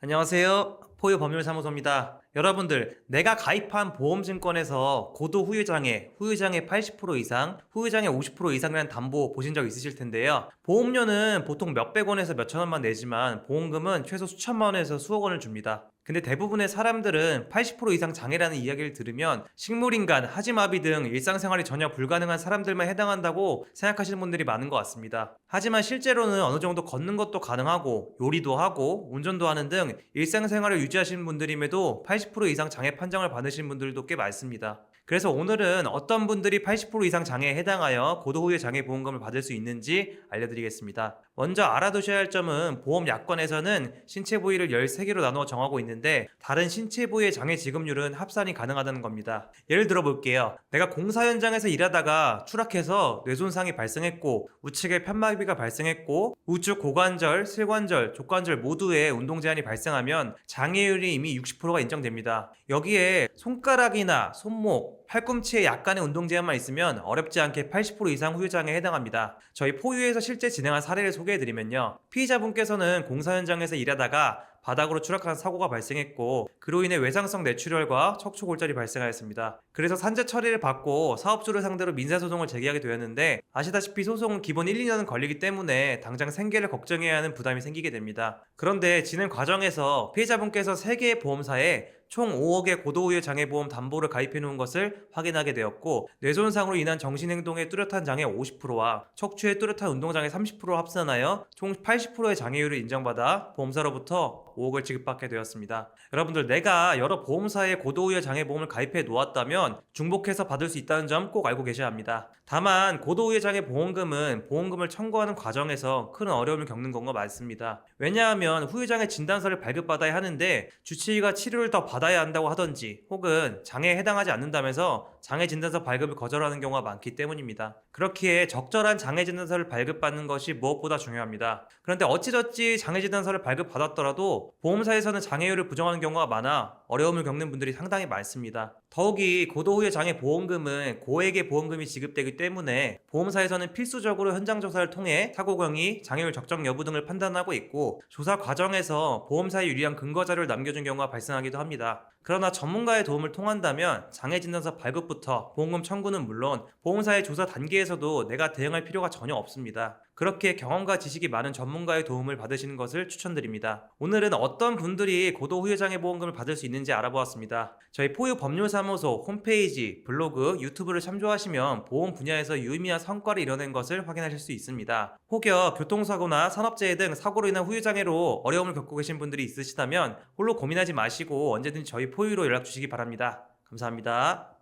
안녕하세요. 포유법률사무소입니다. 여러분들, 내가 가입한 보험증권에서 고도 후유장애, 후유장애 80% 이상, 후유장애 50% 이상이라는 담보 보신 적 있으실 텐데요. 보험료는 보통 몇백 원에서 몇천 원만 내지만 보험금은 최소 수천만 원에서 수억 원을 줍니다. 근데 대부분의 사람들은 80% 이상 장애라는 이야기를 들으면 식물인간, 하지마비 등 일상생활이 전혀 불가능한 사람들만 해당한다고 생각하시는 분들이 많은 것 같습니다. 하지만 실제로는 어느 정도 걷는 것도 가능하고 요리도 하고 운전도 하는 등 일상생활을 유지하시는 분들임에도 80% 이상 장애 판정을 받으신 분들도 꽤 많습니다. 그래서 오늘은 어떤 분들이 80% 이상 장애에 해당하여 고도후유 장애 보험금을 받을 수 있는지 알려드리겠습니다. 먼저 알아두셔야 할 점은 보험 약관에서는 신체 부위를 13개로 나누어 정하고 있는데 다른 신체 부위의 장애 지급률은 합산이 가능하다는 겁니다. 예를 들어 볼게요. 내가 공사 현장에서 일하다가 추락해서 뇌손상이 발생했고 우측에 편마비가 발생했고 우측 고관절, 슬관절, 족관절 모두에 운동 제한이 발생하면 장애율이 이미 60%가 인정됩니다. 여기에 손가락이나 손목, 팔꿈치에 약간의 운동 제한만 있으면 어렵지 않게 80% 이상 후유장애에 해당합니다. 저희 포유에서 실제 진행한 사례를 소개해드리면요. 피의자분께서는 공사 현장에서 일하다가 바닥으로 추락한 사고가 발생했고 그로 인해 외상성 뇌출혈과 척추골절이 발생하였습니다. 그래서 산재 처리를 받고 사업주를 상대로 민사소송을 제기하게 되었는데 아시다시피 소송은 기본 1, 2년은 걸리기 때문에 당장 생계를 걱정해야 하는 부담이 생기게 됩니다. 그런데 진행 과정에서 피해자분께서 3개의 보험사에 총 5억의 고도후유 장애보험 담보를 가입해 놓은 것을 확인하게 되었고 뇌손상으로 인한 정신행동의 뚜렷한 장애 50%와 척추의 뚜렷한 운동장애 30%를 합산하여 총 80%의 장애율을 인정받아 보험사로부터 5억을 지급받게 되었습니다. 여러분들 내가 여러 보험사에 고도후유 장애보험을 가입해 놓았다면 중복해서 받을 수 있다는 점 꼭 알고 계셔야 합니다. 다만 고도후유 장애 보험금은 보험금을 청구하는 과정에서 큰 어려움을 겪는 경우가 많습니다. 왜냐하면 후유장애 진단서를 발급받아야 하는데 주치의가 치료를 더 받아야 한다고 하던지 혹은 장애에 해당하지 않는다면서 장애진단서 발급을 거절하는 경우가 많기 때문입니다. 그렇기에 적절한 장애진단서를 발급받는 것이 무엇보다 중요합니다. 그런데 어찌저찌 장애진단서를 발급받았더라도 보험사에서는 장애율을 부정하는 경우가 많아 어려움을 겪는 분들이 상당히 많습니다. 더욱이 고도후유 장애 보험금은 고액의 보험금이 지급되기 때문에 보험사에서는 필수적으로 현장 조사를 통해 사고 경위, 장애율 적정 여부 등을 판단하고 있고 조사 과정에서 보험사에 유리한 근거 자료를 남겨준 경우가 발생하기도 합니다. 그러나 전문가의 도움을 통한다면 장애진단서 발급부터 보험금 청구는 물론 보험사의 조사 단계에서도 내가 대응할 필요가 전혀 없습니다. 그렇게 경험과 지식이 많은 전문가의 도움을 받으시는 것을 추천드립니다. 오늘은 어떤 분들이 고도후유장애 보험금을 받을 수 있는지 알아보았습니다. 저희 포유법률사무소 홈페이지, 블로그, 유튜브를 참조하시면 보험 분야에서 유의미한 성과를 이뤄낸 것을 확인하실 수 있습니다. 혹여 교통사고나 산업재해 등 사고로 인한 후유장애로 어려움을 겪고 계신 분들이 있으시다면 홀로 고민하지 마시고 언제든지 저희 포유로 연락 주시기 바랍니다. 감사합니다.